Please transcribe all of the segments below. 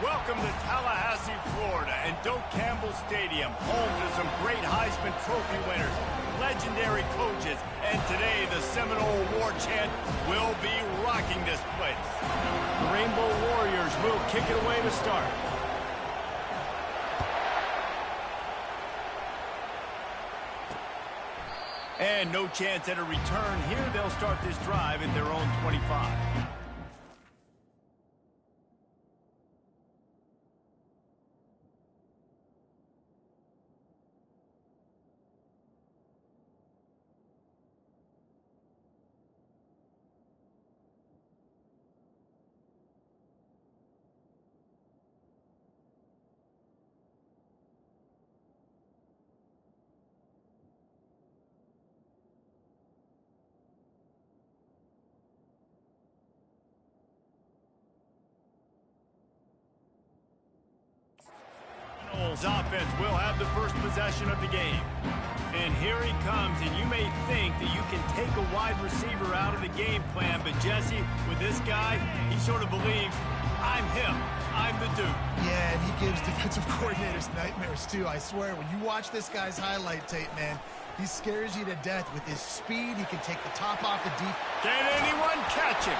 Welcome to Tallahassee, Florida, and Doak Campbell Stadium, home to some great Heisman Trophy winners, legendary coaches, and today the Seminole War Chant will be rocking this place. The Rainbow Warriors will kick it away to start. And no chance at a return here. They'll start this drive at their own 25. Offense will have the first possession of the game. And here he comes, and you may think that you can take a wide receiver out of the game plan, but Jesse, with this guy, he sort of believes, I'm him, I'm the dude. Yeah, and he gives defensive coordinators nightmares too, I swear. When you watch this guy's highlight tape, man, he scares you to death with his speed. He can take the top off the deep. Can anyone catch him?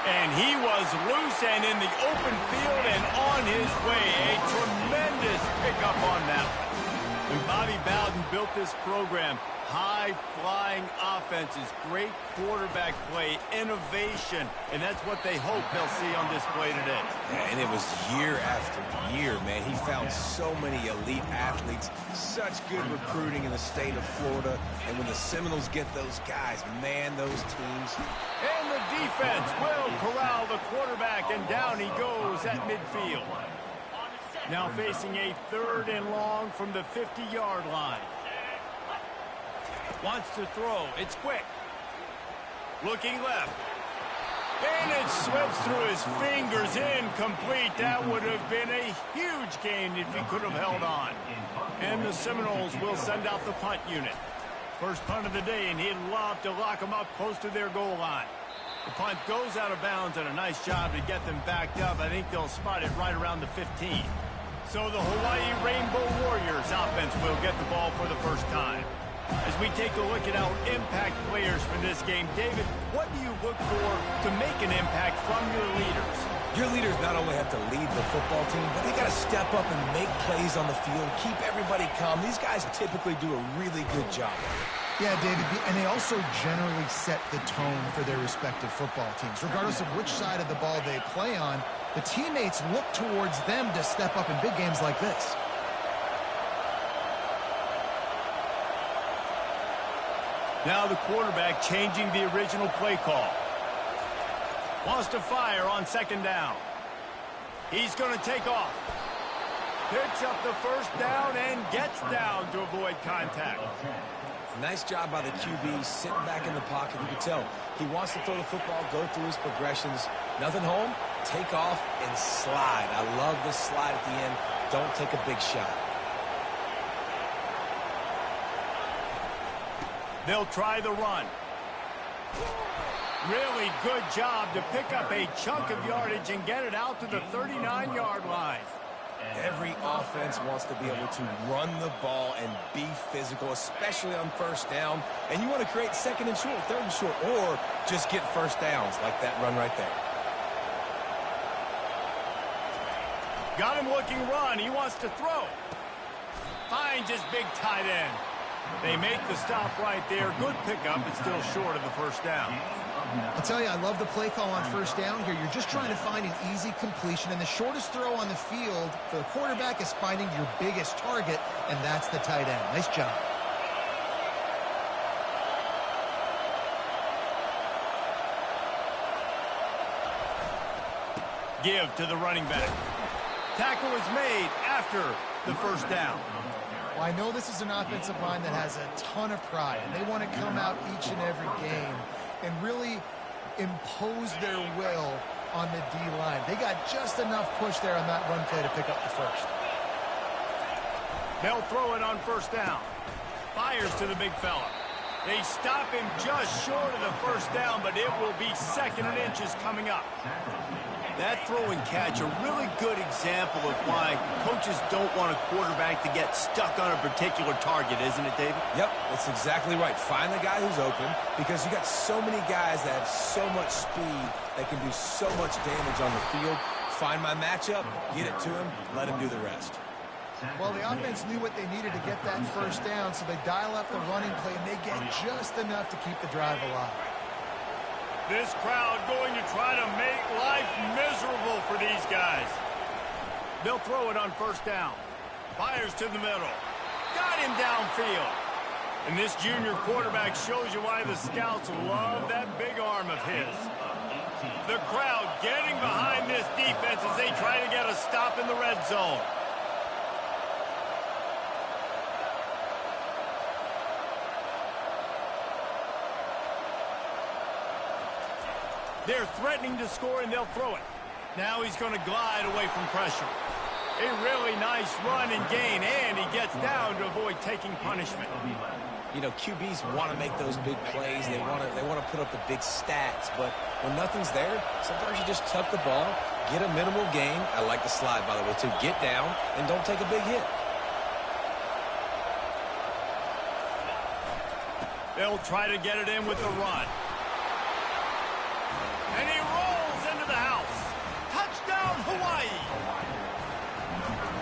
And he was loose and in the open field and on his way. A tremendous pickup on that one. When Bobby Bowden built this program, high-flying offenses, great quarterback play, innovation, and that's what they hope they'll see on display today. Yeah, and it was year after year, man. He found so many elite athletes, such good recruiting in the state of Florida, and when the Seminoles get those guys, man, those teams. And the defense will corral the quarterback, and down he goes at midfield. Now facing a 3rd and long from the 50-yard line. Wants to throw. It's quick. Looking left. And it slips through his fingers. Incomplete. That would have been a huge gain if he could have held on. And the Seminoles will send out the punt unit. First punt of the day, and he'd love to lock them up close to their goal line. The punt goes out of bounds, and a nice job to get them backed up. I think they'll spot it right around the 15. So the Hawaii Rainbow Warriors offense will get the ball for the first time. As we take a look at our impact players for this game, David, what do you look for to make an impact from your leaders? Your leaders not only have to lead the football team, but they got to step up and make plays on the field, keep everybody calm. These guys typically do a really good job. Yeah, David, and they also generally set the tone for their respective football teams. Regardless of which side of the ball they play on, the teammates look towards them to step up in big games like this. Now the quarterback changing the original play call. Wants to fire on 2nd down. He's going to take off. Picks up the first down and gets down to avoid contact. Nice job by the QB, sitting back in the pocket. You can tell he wants to throw the football, go through his progressions. Nothing home, take off, and slide. I love this slide at the end. Don't take a big shot. They'll try the run. Really good job to pick up a chunk of yardage and get it out to the 39-yard line. Every offense wants to be able to run the ball and be physical, especially on 1st down. And you want to create 2nd and short, 3rd and short, or just get 1st downs like that run right there. Got him looking run. He wants to throw. Finds his big tight end. They make the stop right there. Good pickup, but still short of the 1st down. I'll tell you, I love the play call on 1st down here. You're just trying to find an easy completion, and the shortest throw on the field for the quarterback is finding your biggest target, and that's the tight end. Nice job. Give to the running back. Tackle is made after the 1st down. Well, I know this is an offensive line that has a ton of pride, and they want to come out each and every game and really impose their will on the D-line. They got just enough push there on that run play to pick up the 1st. They'll throw it on 1st down. Fires to the big fella. They stop him just short of the 1st down, but it will be 2nd and inches coming up. That throw and catch, a really good example of why coaches don't want a quarterback to get stuck on a particular target, isn't it, David? Yep, that's exactly right. Find the guy who's open, because you got so many guys that have so much speed that can do so much damage on the field. Find my matchup, get it to him, let him do the rest. Well, the offense knew what they needed to get that first down, so they dial up the running play, and they get just enough to keep the drive alive. This crowd going to try to make life miserable for these guys. They'll throw it on first down. Fires to the middle. Got him downfield. And this junior quarterback shows you why the scouts love that big arm of his. The crowd getting behind this defense as they try to get a stop in the red zone. They're threatening to score, and they'll throw it. Now he's going to glide away from pressure. A really nice run and gain, and he gets down to avoid taking punishment. You know, QBs want to make those big plays. They want to put up the big stats. But when nothing's there, sometimes you just tuck the ball, get a minimal gain. I like the slide, by the way, to get down and don't take a big hit. They'll try to get it in with the run. And he rolls into the house. Touchdown, Hawaii.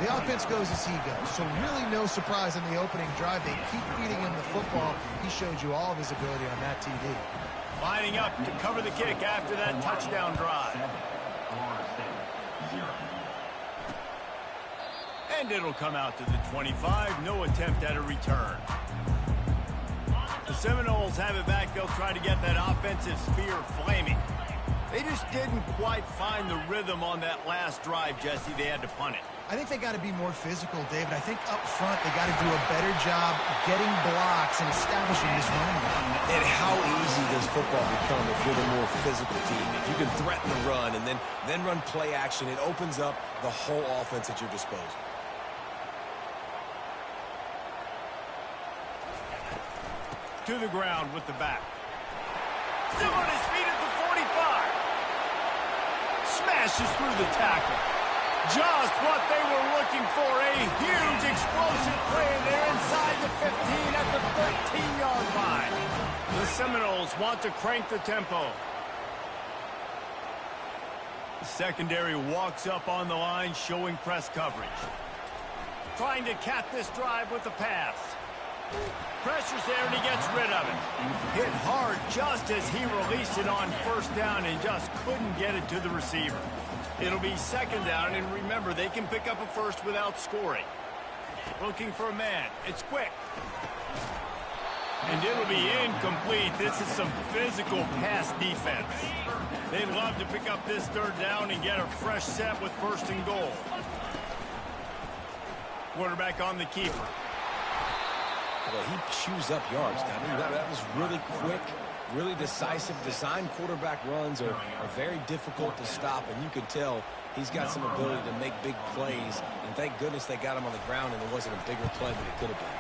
The offense goes as he goes, so really no surprise in the opening drive. They keep feeding him the football. He showed you all of his ability on that TD. Lining up to cover the kick after that touchdown drive. And it'll come out to the 25. No attempt at a return. The Seminoles have it back. They'll try to get that offensive spear flaming. They just didn't quite find the rhythm on that last drive, Jesse. They had to punt it. I think they got to be more physical, David. I think up front they got to do a better job getting blocks and establishing this running game. And how easy does football become if you're the more physical team? If you can threaten the run and then run play action, it opens up the whole offense at your disposal. To the ground with the back. Still on his feet at the 45. Smashes through the tackle. Just what they were looking for. A huge explosive play. They're inside the 15 at the 13-yard line. The Seminoles want to crank the tempo. The secondary walks up on the line, showing press coverage. Trying to cap this drive with the pass. Pressure's there, and he gets rid of it. Hit hard just as he released it on first down and just couldn't get it to the receiver. It'll be second down, and remember, they can pick up a first without scoring. Looking for a man. It's quick. And it'll be incomplete. This is some physical pass defense. They'd love to pick up this third down and get a fresh set with first and goal. Quarterback on the keeper. Well, he chews up yards. Now, that was really quick, really decisive. Design quarterback runs are very difficult to stop, and you could tell he's got some ability to make big plays. And thank goodness they got him on the ground, and it wasn't a bigger play than it could have been.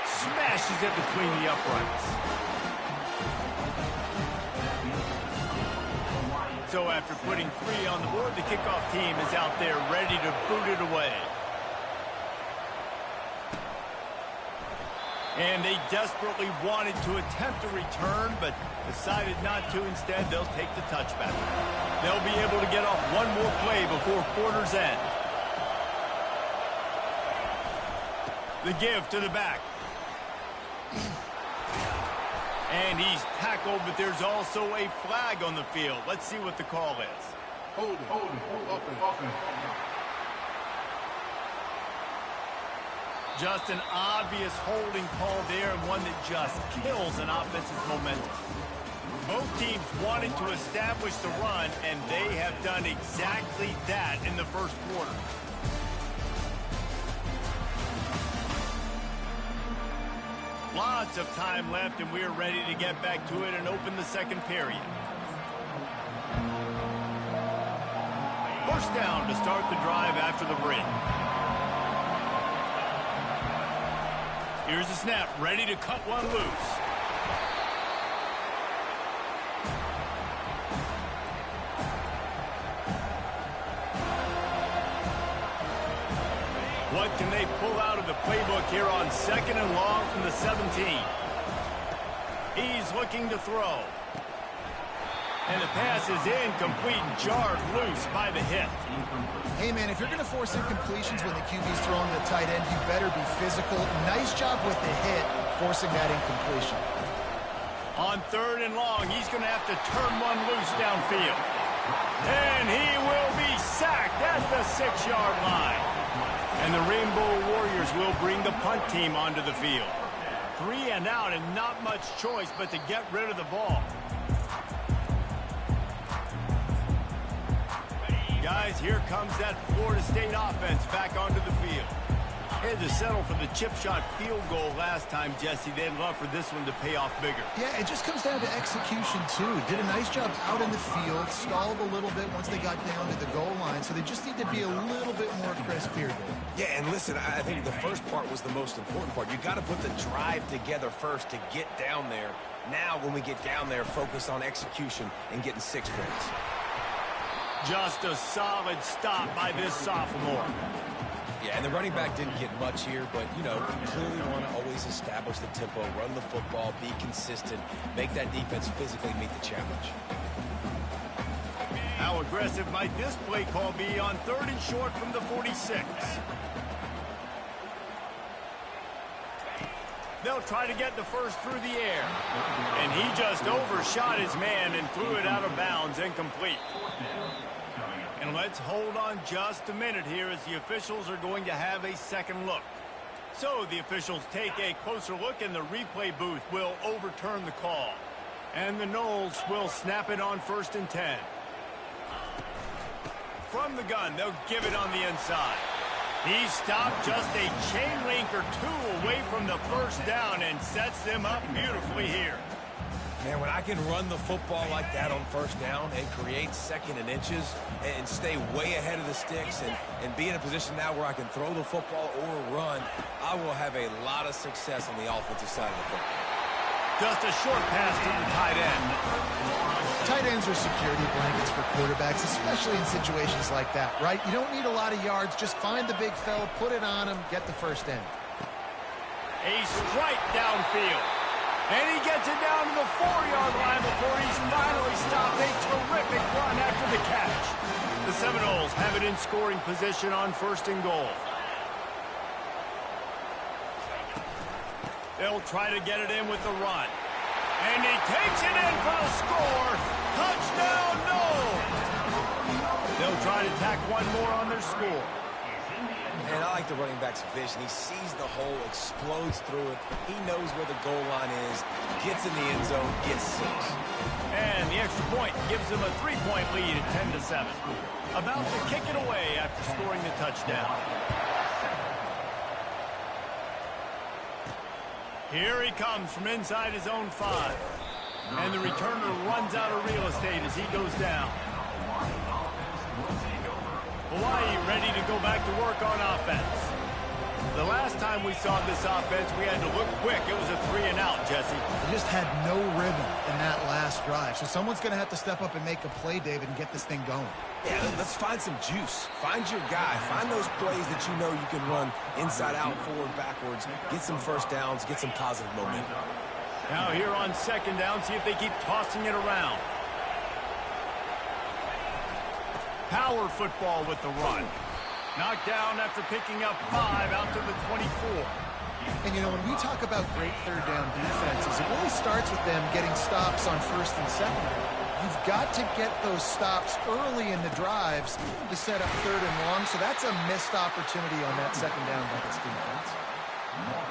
Smashes it between the uprights. So after putting 3 on the board, the kickoff team is out there ready to boot it away. And they desperately wanted to attempt a return, but decided not to. Instead, they'll take the touchback. They'll be able to get off one more play before quarter's end. The give to the back. And he's tackled, but there's also a flag on the field. Let's see what the call is. Hold it. Just an obvious holding call there, and one that just kills an offense's momentum. Both teams wanted to establish the run, and they have done exactly that in the first quarter. Lots of time left, and we're ready to get back to it and open the second period. First down to start the drive after the break. Here's the snap, ready to cut one loose. can they pull out of the playbook here on 2nd and long from the 17? He's looking to throw. And the pass is incomplete, jarred loose by the hip. Hey, man, if you're going to force incompletions when the QB's throwing the tight end, you better be physical. Nice job with the hit, forcing that incompletion. On 3rd and long, he's going to have to turn one loose downfield. And he will be sacked at the 6-yard line. And the Rainbow Warriors will bring the punt team onto the field. 3 and out and not much choice but to get rid of the ball. Guys, here comes that Florida State offense back onto the field. They had to settle for the chip shot field goal last time, Jesse. They'd love for this one to pay off bigger. Yeah, it just comes down to execution, too. Did a nice job out in the field, stalled a little bit once they got down to the goal line, so they just need to be a little bit more crisp here. Yeah, and listen, I think the first part was the most important part. You got to put the drive together first to get down there. Now, when we get down there, focus on execution and getting 6 points. Just a solid stop by this sophomore. Yeah, and the running back didn't get much here, but, you know, clearly want to always establish the tempo, run the football, be consistent, make that defense physically meet the challenge. How aggressive might this play call be on 3rd and short from the 46? They'll try to get the first through the air. And he just overshot his man and threw it out of bounds, incomplete. And let's hold on just a minute here as the officials are going to have a second look. So the officials take a closer look and the replay booth will overturn the call. And the Noles will snap it on 1st and 10. From the gun, they'll give it on the inside. He stopped just a chain link or 2 away from the first down and sets them up beautifully here. Man, when I can run the football like that on 1st down and create 2nd and inches and stay way ahead of the sticks and be in a position now where I can throw the football or run, I will have a lot of success on the offensive side of the football. Just a short pass to the tight end. Tight ends are security blankets for quarterbacks, especially in situations like that, right? You don't need a lot of yards. Just find the big fella, put it on him, get the first in. A strike downfield. And he gets it down to the 4-yard line before he's finally stopped. A terrific run after the catch. The Seminoles have it in scoring position on 1st and goal. They'll try to get it in with the run. And he takes it in for the score. Touchdown, Noles! They'll try to tack one more on their score. And I like the running back's vision. He sees the hole, explodes through it. He knows where the goal line is, gets in the end zone, gets 6. And the extra point gives them a 3-point lead at 10-7. About to kick it away after scoring the touchdown. Here he comes from inside his own 5. And the returner runs out of real estate as he goes down. Hawaii ready to go back to work on offense. The last time we saw this offense, we had to look quick. It was a 3 and out, Jesse. They just had no rhythm in that last drive. So someone's going to have to step up and make a play, David, and get this thing going. Yeah, let's find some juice. Find your guy. Find those plays that you know you can run inside out, forward, backwards. Get some first downs. Get some positive momentum. Now here on 2nd down, see if they keep tossing it around. Power football with the run. Knocked down after picking up 5 out to the 24. And, you know, when we talk about great 3rd down defenses, it really starts with them getting stops on 1st and 2nd. You've got to get those stops early in the drives to set up 3rd and long, so that's a missed opportunity on that 2nd down by this defense.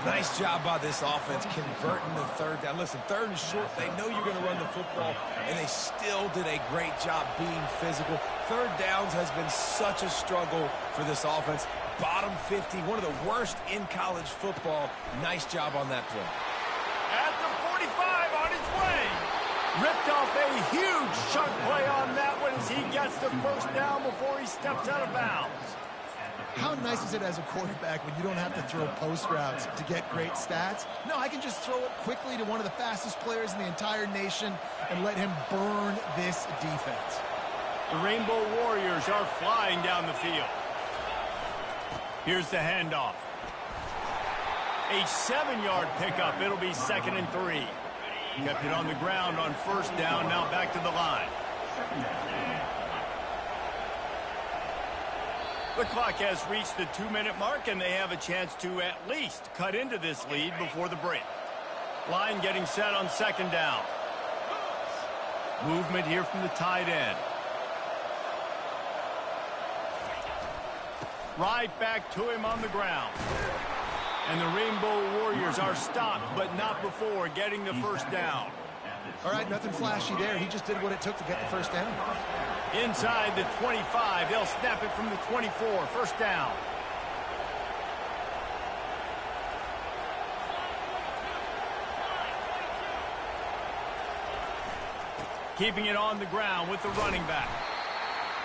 Nice job by this offense converting the 3rd down. Listen, 3rd and short, they know you're going to run the football, and they still did a great job being physical. 3rd downs has been such a struggle for this offense. Bottom 50, one of the worst in college football. Nice job on that play. At the 45 on his way. Ripped off a huge chunk play on that one as he gets the first down before he steps out of bounds. How nice is it as a quarterback when you don't have to throw post routes to get great stats? No, I can just throw it quickly to one of the fastest players in the entire nation and let him burn this defense. The Rainbow Warriors are flying down the field. Here's the handoff. A 7-yard pickup. It'll be 2nd and 3. Kept it on the ground on 1st down. Now back to the line. The clock has reached the 2-minute mark, and they have a chance to at least cut into this lead before the break. Line getting set on 2nd down. Movement here from the tight end. Right back to him on the ground. And the Rainbow Warriors are stopped, but not before getting the 1st down. All right, nothing flashy there. He just did what it took to get the 1st down. Inside the 25, they'll snap it from the 24, 1st down. Keeping it on the ground with the running back.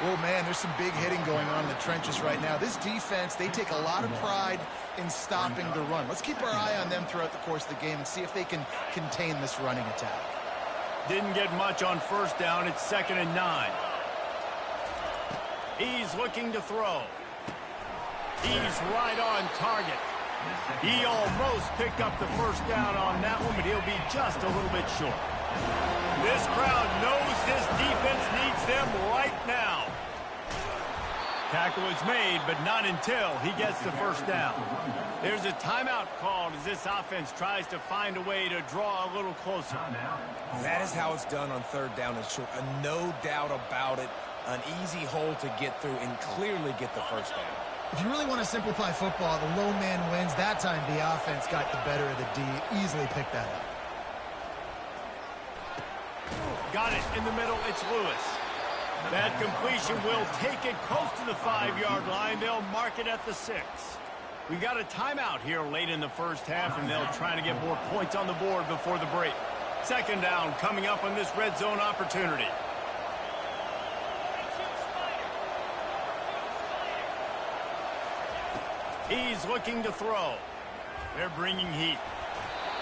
Oh, man, there's some big hitting going on in the trenches right now. This defense, they take a lot of pride in stopping the run. Let's keep our eye on them throughout the course of the game and see if they can contain this running attack. Didn't get much on 1st down. It's 2nd and 9. He's looking to throw. He's right on target. He almost picked up the 1st down on that one, but he'll be just a little bit short. This crowd knows this defense needs them right now. Tackle is made, but not until he gets the 1st down. There's a timeout called as this offense tries to find a way to draw a little closer. That is how it's done on 3rd down and short. No doubt about it. An easy hole to get through and clearly get the 1st down. If you really want to simplify football, the low man wins. That time the offense got the better of the D. Easily picked that up. Got it in the middle. It's Lewis. That completion will take it close to the 5-yard line. They'll mark it at the 6. We got a timeout here late in the 1st half, and they'll try to get more points on the board before the break. 2nd down coming up on this red zone opportunity. He's looking to throw. They're bringing heat.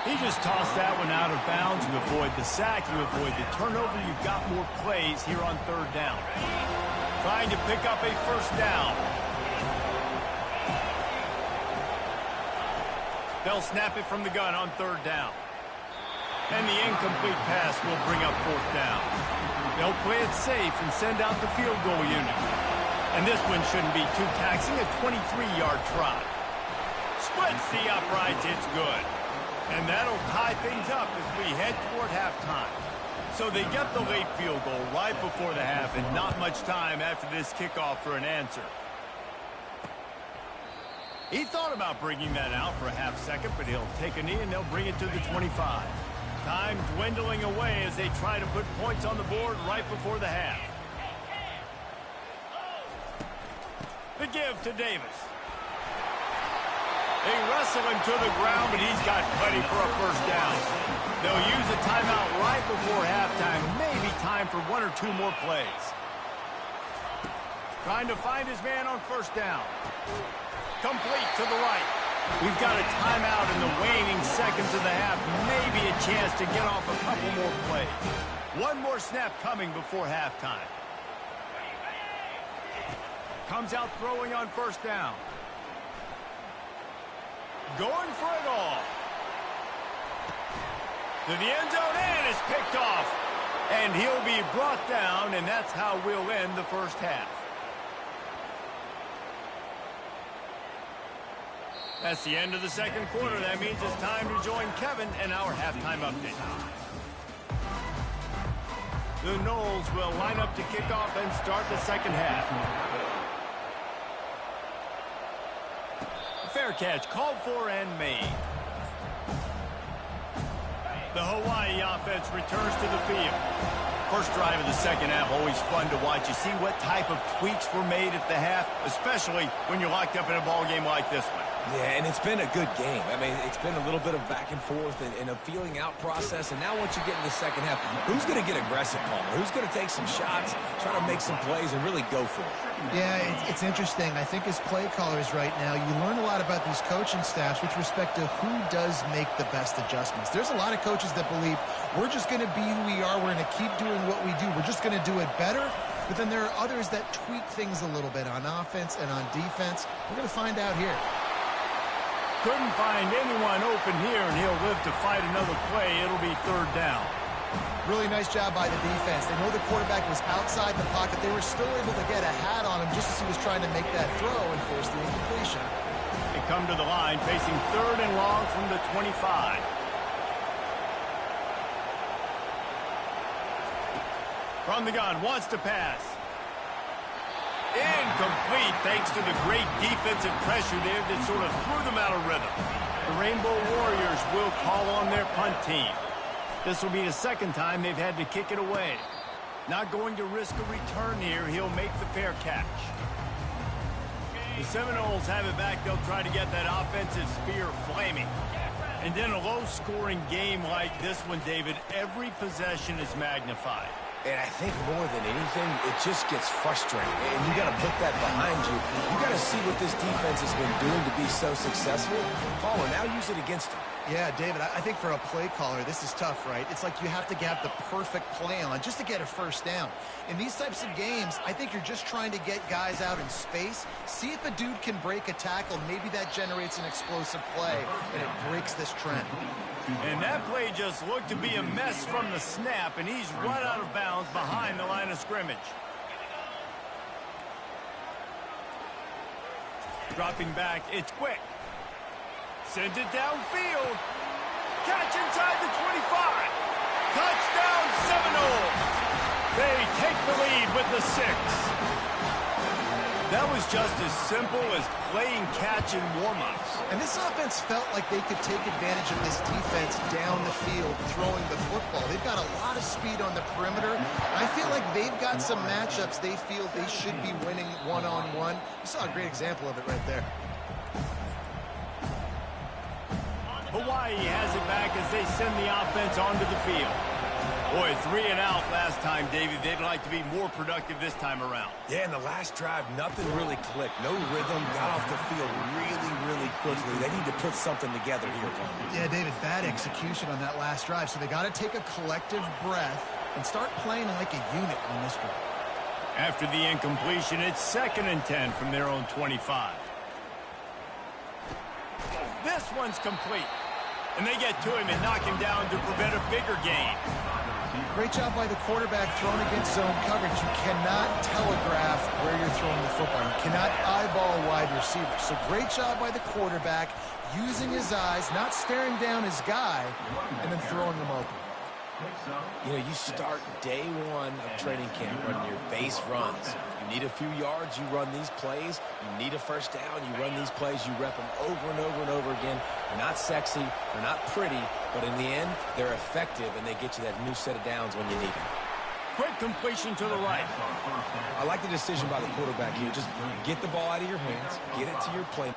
He just tossed that one out of bounds. You avoid the sack, you avoid the turnover. You've got more plays here on 3rd down. Trying to pick up a 1st down. They'll snap it from the gun on 3rd down. And the incomplete pass will bring up 4th down. They'll play it safe and send out the field goal unit. And this one shouldn't be too taxing, a 23-yard try. Splits the uprights, it's good. And that'll tie things up as we head toward halftime. So they get the late field goal right before the half and not much time after this kickoff for an answer. He thought about bringing that out for a half-second, but he'll take a knee and they'll bring it to the 25. Time dwindling away as they try to put points on the board right before the half. The give to Davis. They wrestle him to the ground, but he's got plenty for a 1st down. They'll use a timeout right before halftime. Maybe time for 1 or 2 more plays. Trying to find his man on 1st down. Complete to the right. We've got a timeout in the waning seconds of the half. Maybe a chance to get off a couple more plays. 1 more snap coming before halftime. Comes out throwing on 1st down. Going for it all. To the end zone, and it's picked off. And he'll be brought down, and that's how we'll end the 1st half. That's the end of the 2nd quarter. That means it's time to join Kevin and our halftime update. The Noles will line up to kick off and start the 2nd half. Fair catch, called for and made. The Hawaii offense returns to the field. First drive of the 2nd half, always fun to watch. You see what type of tweaks were made at the half, especially when you're locked up in a ball game like this one. Yeah, and it's been a good game. I mean, it's been a little bit of back and forth and a feeling out process. And now once you get in the 2nd half, who's going to get aggressive, Palmer? Who's going to take some shots, try to make some plays, and really go for it? Yeah, it's interesting. I think as play callers right now, you learn a lot about these coaching staffs with respect to who does make the best adjustments. There's a lot of coaches that believe we're just going to be who we are. We're going to keep doing what we do. We're just going to do it better. But then there are others that tweak things a little bit on offense and on defense. We're going to find out here. Couldn't find anyone open here, and he'll live to fight another play. It'll be third down. Really nice job by the defense. They know the quarterback was outside the pocket. They were still able to get a hat on him just as he was trying to make that throw and force the incompletion. They come to the line facing third and long from the 25. From the gun, wants to pass. Incomplete thanks to the great defensive pressure there that sort of threw them out of rhythm. The Rainbow Warriors will call on their punt team. This will be the second time they've had to kick it away. Not going to risk a return here. He'll make the fair catch. The Seminoles have it back. They'll try to get that offensive spear flaming. And then a low-scoring game like this one, David, every possession is magnified. And I think more than anything, it just gets frustrating. And you got to put that behind you. You got to see what this defense has been doing to be so successful. Caller, now use it against them. Yeah, David, I think for a play caller, this is tough, right? It's like you have to have the perfect play on just to get a first down. In these types of games, I think you're just trying to get guys out in space, see if a dude can break a tackle. Maybe that generates an explosive play, and it breaks this trend. And that play just looked to be a mess from the snap, and he's run out of bounds behind the line of scrimmage. Dropping back, it's quick. Sends it downfield. Catch inside the 25. Touchdown Seminoles. They take the lead with the 6. That was just as simple as playing catch in warm-ups. And this offense felt like they could take advantage of this defense down the field, throwing the football. They've got a lot of speed on the perimeter. I feel like they've got some matchups they feel they should be winning one-on-one. You saw a great example of it right there. Hawaii has it back as they send the offense onto the field. Boy, 3 and out last time, David. They'd like to be more productive this time around. Yeah, in the last drive, nothing really clicked. No rhythm, got off the field really quickly. They need to put something together here, Tom. Yeah, David, bad execution on that last drive. So they got to take a collective breath and start playing like a unit on this one. After the incompletion, it's 2nd and 10 from their own 25. This one's complete. And they get to him and knock him down to prevent a bigger gain. Great job by the quarterback thrown against zone coverage. You cannot telegraph where you're throwing the football. You cannot eyeball wide receivers. So great job by the quarterback using his eyes, not staring down his guy, and then throwing him open. You know, you start day one of training camp running your base runs. You need a few yards, you run these plays. You need a first down, you run these plays. You rep them over and over and over again. They're not sexy, they're not pretty, but in the end, they're effective, and they get you that new set of downs when you need them. Quick completion to the right. I like the decision by the quarterback here. Just get the ball out of your hands, get it to your play.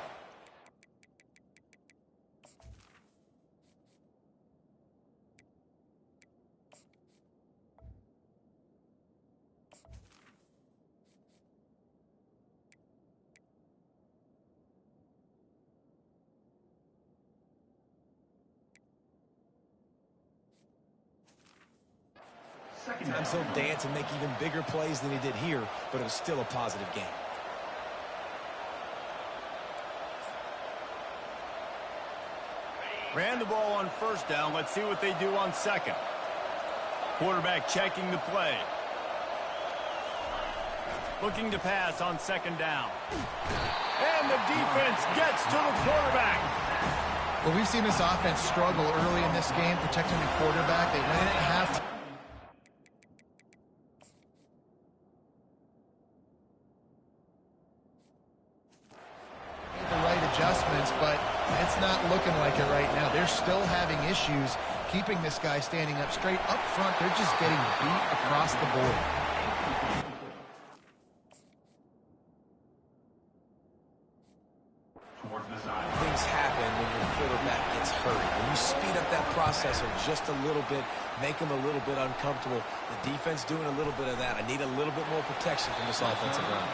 Sometimes he'll dance and make even bigger plays than he did here, but it was still a positive game. Ran the ball on first down. Let's see what they do on second. Quarterback checking the play. Looking to pass on second down. And the defense gets to the quarterback. Well, we've seen this offense struggle early in this game, protecting the quarterback. They win it at halftime. The right adjustments, but it's not looking like it right now. They're still having issues keeping this guy standing up straight. Up front, they're just getting beat across the board. Things happen when your quarterback gets hurt. When you speed up that processor just a little bit, make him a little bit uncomfortable. The defense doing a little bit of that. I need a little bit more protection from this offensive line.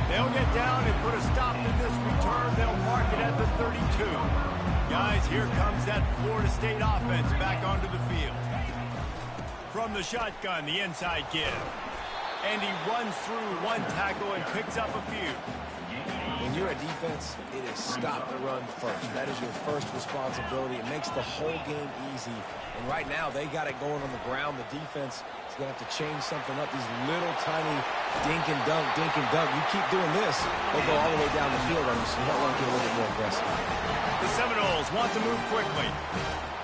They'll get down and put a stop to this return. They'll mark it at the 32. Guys, here comes that Florida State offense back onto the field. From the shotgun, the inside give. And he runs through one tackle and picks up a few. When you're a defense, it is stop the run first. That is your first responsibility. It makes the whole game easy. And right now, they got it going on the ground. The defense is going to have to change something up. These little tiny dink and dunk, dink and dunk. You keep doing this, they'll go all the way down the field on you, so you might want to get a little bit more aggressive. The Seminoles want to move quickly.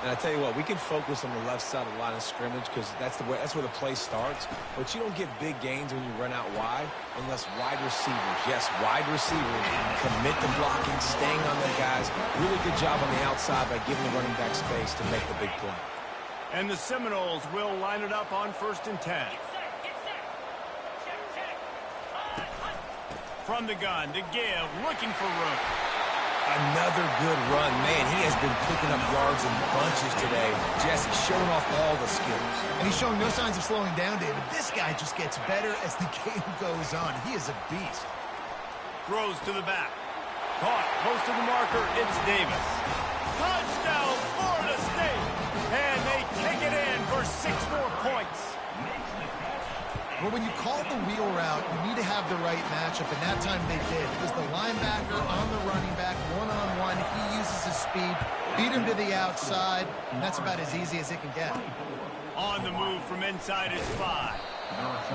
And I tell you what, we can focus on the left side of the line of scrimmage because that's where the play starts. But you don't get big gains when you run out wide unless wide receivers, yes, wide receivers, commit to blocking, staying on their guys. Really good job on the outside by giving the running back space to make the big play. And the Seminoles will line it up on 1st and 10. From the gun to give, looking for room. Another good run. Man, he has been picking up yards in bunches today. Jesse showing off all the skills. And he's showing no signs of slowing down, David. This guy just gets better as the game goes on. He is a beast. Throws to the back. Caught close to the marker. It's Davis. Touchdown, Florida State. And they take it in for 6 more points. Well, when you call the wheel route, you need to have the right matchup, and that time they did. It was the linebacker on the running back, one-on-one. He uses his speed, beat him to the outside, and that's about as easy as it can get. On the move from inside his 5.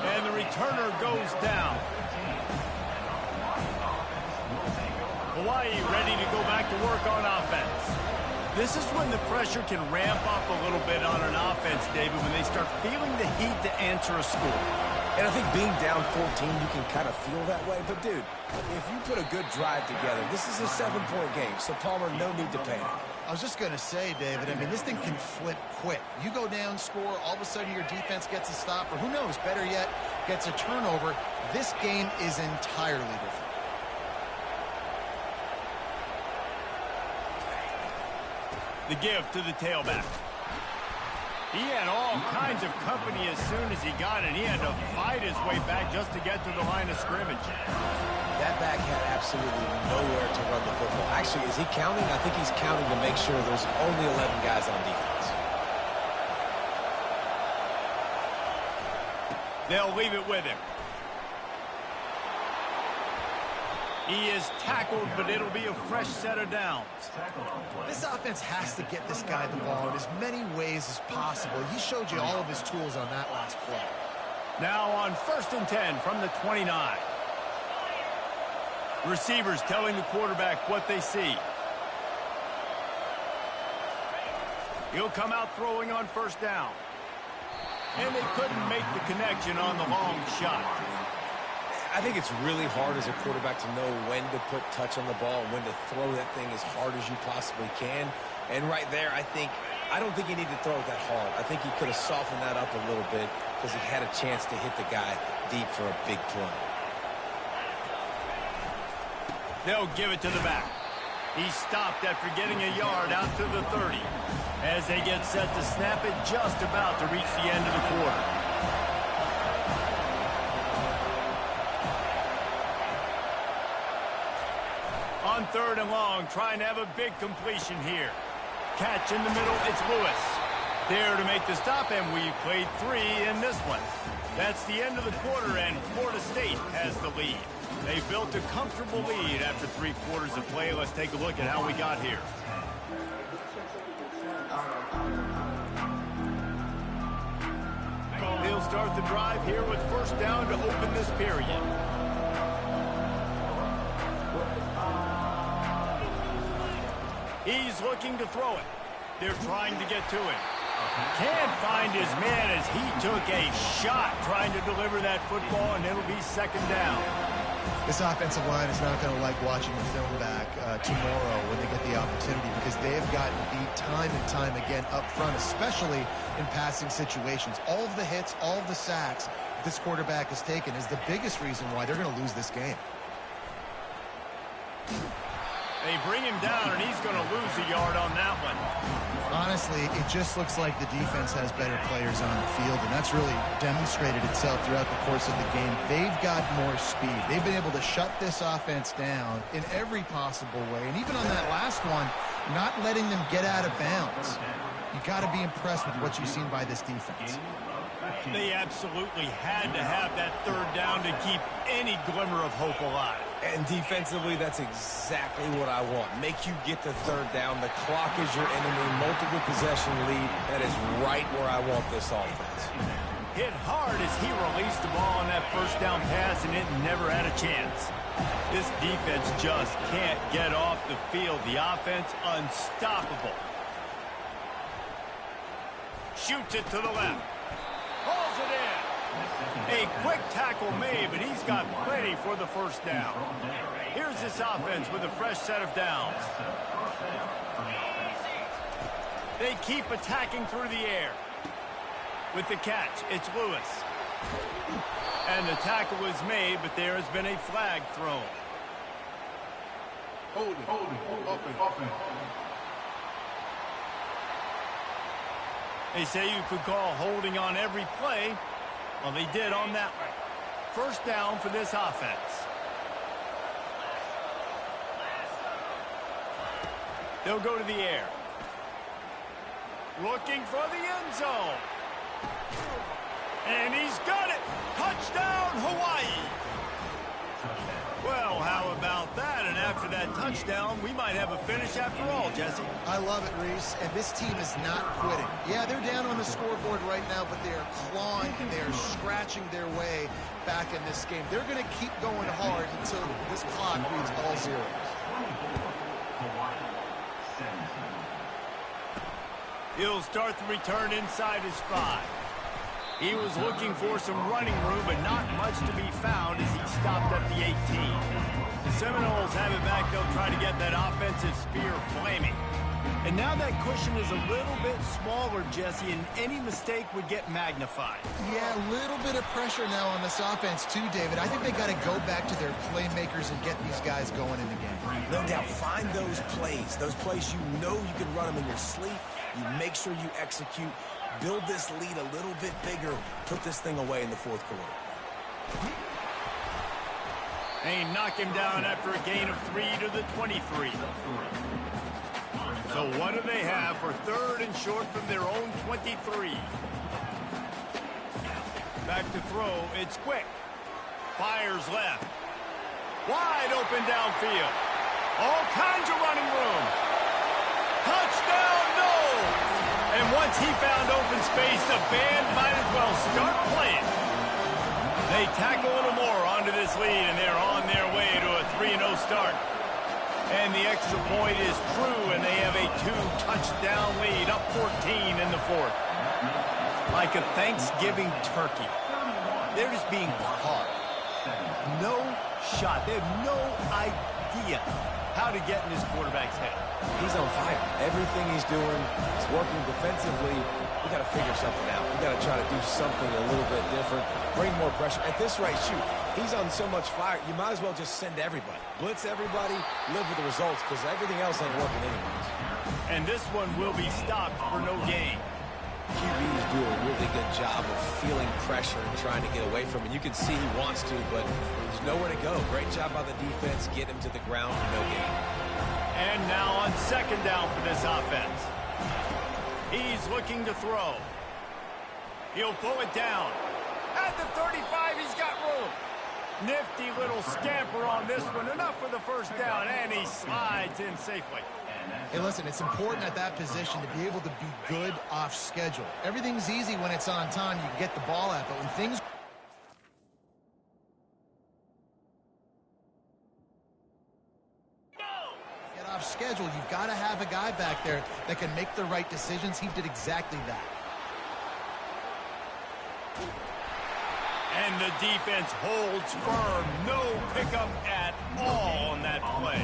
And the returner goes down. Hawaii ready to go back to work on offense. This is when the pressure can ramp up a little bit on an offense, David, when they start feeling the heat to answer a score. And I think being down 14, you can kind of feel that way. But, dude, if you put a good drive together, this is a 7-point game. So, Palmer, no need to panic. I was just going to say, David, I mean, this thing can flip quick. You go down, score, all of a sudden your defense gets a stop, or who knows, better yet, gets a turnover. This game is entirely different. The give to the tailback. He had all kinds of company as soon as he got it. He had to fight his way back just to get to the line of scrimmage. That back had absolutely nowhere to run the football. Actually, is he counting? I think he's counting to make sure there's only 11 guys on defense. They'll leave it with him. He is tackled, but it'll be a fresh set of downs. This offense has to get this guy the ball in as many ways as possible. He showed you all of his tools on that last play. Now on 1st and 10 from the 29. Receivers telling the quarterback what they see. He'll come out throwing on 1st down. And they couldn't make the connection on the long shot. I think it's really hard as a quarterback to know when to put touch on the ball and when to throw that thing as hard as you possibly can. And right there, I don't think he needed to throw it that hard. I think he could have softened that up a little bit because he had a chance to hit the guy deep for a big play. They'll give it to the back. He stopped after getting a yard out to the 30 as they get set to snap it just about to reach the end of the quarter. On 3rd and long, trying to have a big completion here. Catch in the middle, it's Lewis. There to make the stop, and we've played 3 in this one. That's the end of the quarter, and Florida State has the lead. They built a comfortable lead after 3 quarters of play. Let's take a look at how we got here. They'll start the drive here with 1st down to open this period. He's looking to throw it. They're trying to get to him. Can't find his man as he took a shot trying to deliver that football, and it'll be 2nd down. This offensive line is not going to like watching the film back tomorrow when they get the opportunity because they have gotten beat time and time again up front, especially in passing situations. All of the hits, all of the sacks this quarterback has taken is the biggest reason why they're going to lose this game. They bring him down, and he's going to lose a yard on that one. Honestly, it just looks like the defense has better players on the field, and that's really demonstrated itself throughout the course of the game. They've got more speed. They've been able to shut this offense down in every possible way, and even on that last one, not letting them get out of bounds. You got to be impressed with what you've seen by this defense. They absolutely had to have that third down to keep any glimmer of hope alive. And defensively, that's exactly what I want. Make you get the third down. The clock is your enemy. Multiple possession lead. That is right where I want this offense. Hit hard as he released the ball on that first down pass, and it never had a chance. This defense just can't get off the field. The offense unstoppable. Shoots it to the left. Hauls it in. A quick tackle made, but he's got plenty for the first down. Here's this offense with a fresh set of downs. They keep attacking through the air. With the catch, it's Lewis. And the tackle was made, but there has been a flag thrown. Hold it, open. They say you could call holding on every play. Well, they did on that one. First down for this offense. They'll go to the air. Looking for the end zone. And he's got it. Touchdown, Hawaii. Well, how about that? And after that touchdown, we might have a finish after all, Jesse. I love it, Reese, and this team is not quitting. Yeah, they're down on the scoreboard right now, but they are clawing and they are scratching their way back in this game. They're going to keep going hard until this clock reads all zeros. He'll start the return inside his 5. He was looking for some running room, but not much to be found as he stopped at the 18. The Seminoles have it back. They'll try to get that offensive spear flaming. And now that cushion is a little bit smaller, Jesse, and any mistake would get magnified. Yeah, a little bit of pressure now on this offense too, David. I think they got to go back to their playmakers and get these guys going in the game. No doubt. Find those plays you know you can run them in your sleep. You make sure you execute. Build this lead a little bit bigger. Put this thing away in the fourth quarter. They knock him down after a gain of 3 to the 23. So what do they have for third and short from their own 23? Back to throw. It's quick. Fires left. Wide open downfield. All kinds of running room. Touchdown, no! And once he found open space, the band might as well start playing. They tackle a little more onto this lead, and they're on their way to a 3-0 start. And the extra point is true, and they have a 2-touchdown lead, up 14 in the fourth. Like a Thanksgiving turkey. They're just being carved. No shot. They have no idea how to get in this quarterback's head. He's on fire. Everything he's doing is working defensively. We got to figure something out. We got to try to do something a little bit different. Bring more pressure. At this rate, shoot, he's on so much fire, you might as well just send everybody. Blitz everybody, live with the results, because everything else ain't working anyways. And this one will be stopped for no gain. QBs do a really good job of feeling pressure and trying to get away from it. You can see he wants to, but there's nowhere to go. Great job by the defense. Get him to the ground for no gain. And now on second down for this offense. He's looking to throw. He'll pull it down. At the 35, he's got room. Nifty little scamper on this one. Enough for the first down, and he slides in safely. Hey, listen, it's important at that position to be able to be good off schedule. Everything's easy when it's on time. You can get the ball out, but when things get off schedule, you've got to have a guy back there that can make the right decisions. He did exactly that. And the defense holds firm. No pickup at all on that play.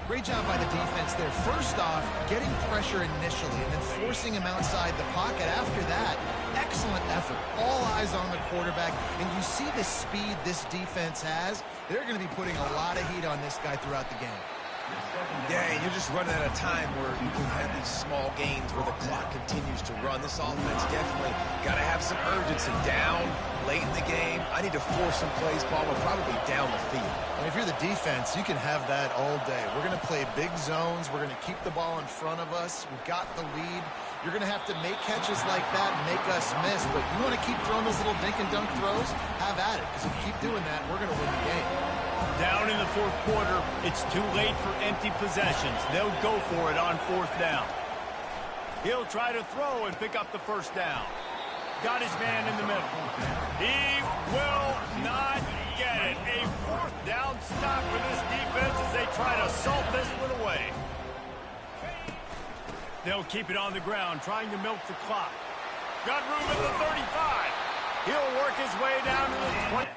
Great job by the defense there. First off, getting pressure initially and then forcing him outside the pocket. After that, excellent effort. All eyes on the quarterback. And you see the speed this defense has. They're going to be putting a lot of heat on this guy throughout the game. Yeah, and you're just running out of time where you can have these small gains where the clock continues to run. This offense definitely got to have some urgency. Down late in the game, I need to force some plays, Paul, but probably down the field. And if you're the defense, you can have that all day. We're going to play big zones. We're going to keep the ball in front of us. We've got the lead. You're going to have to make catches like that and make us miss. But you want to keep throwing those little dink and dunk throws? Have at it. Because if you keep doing that, we're going to win the game. Down in the fourth quarter, it's too late for empty possessions. They'll go for it on fourth down. He'll try to throw and pick up the first down. Got his man in the middle. He will not get it. A fourth down stop for this defense as they try to salt this one away. They'll keep it on the ground, trying to milk the clock. Got room at the 35. He'll work his way down to the 20.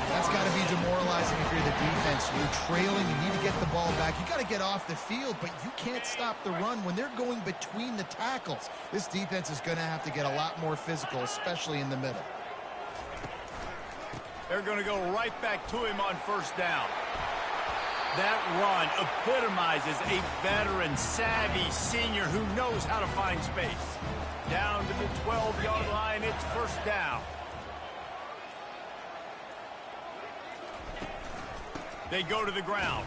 That's got to be demoralizing if you're the defense. You're trailing. You need to get the ball back. You got to get off the field, but you can't stop the run when they're going between the tackles. This defense is going to have to get a lot more physical, especially in the middle. They're going to go right back to him on first down. That run epitomizes a veteran, savvy senior who knows how to find space. Down to the 12-yard line, it's first down. They go to the ground.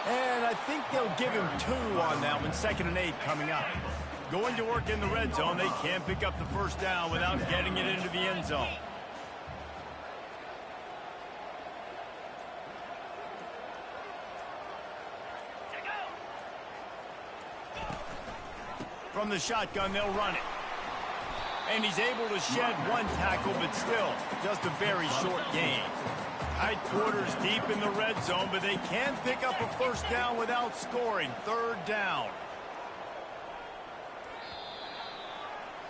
And I think they'll give him 2 on that one, 2nd and 8 coming up. Going to work in the red zone. They can't pick up the first down without getting it into the end zone. From the shotgun, they'll run it. And he's able to shed 1 tackle, but still, just a very short gain. Tight quarters deep in the red zone, but they can pick up a first down without scoring. 3rd down.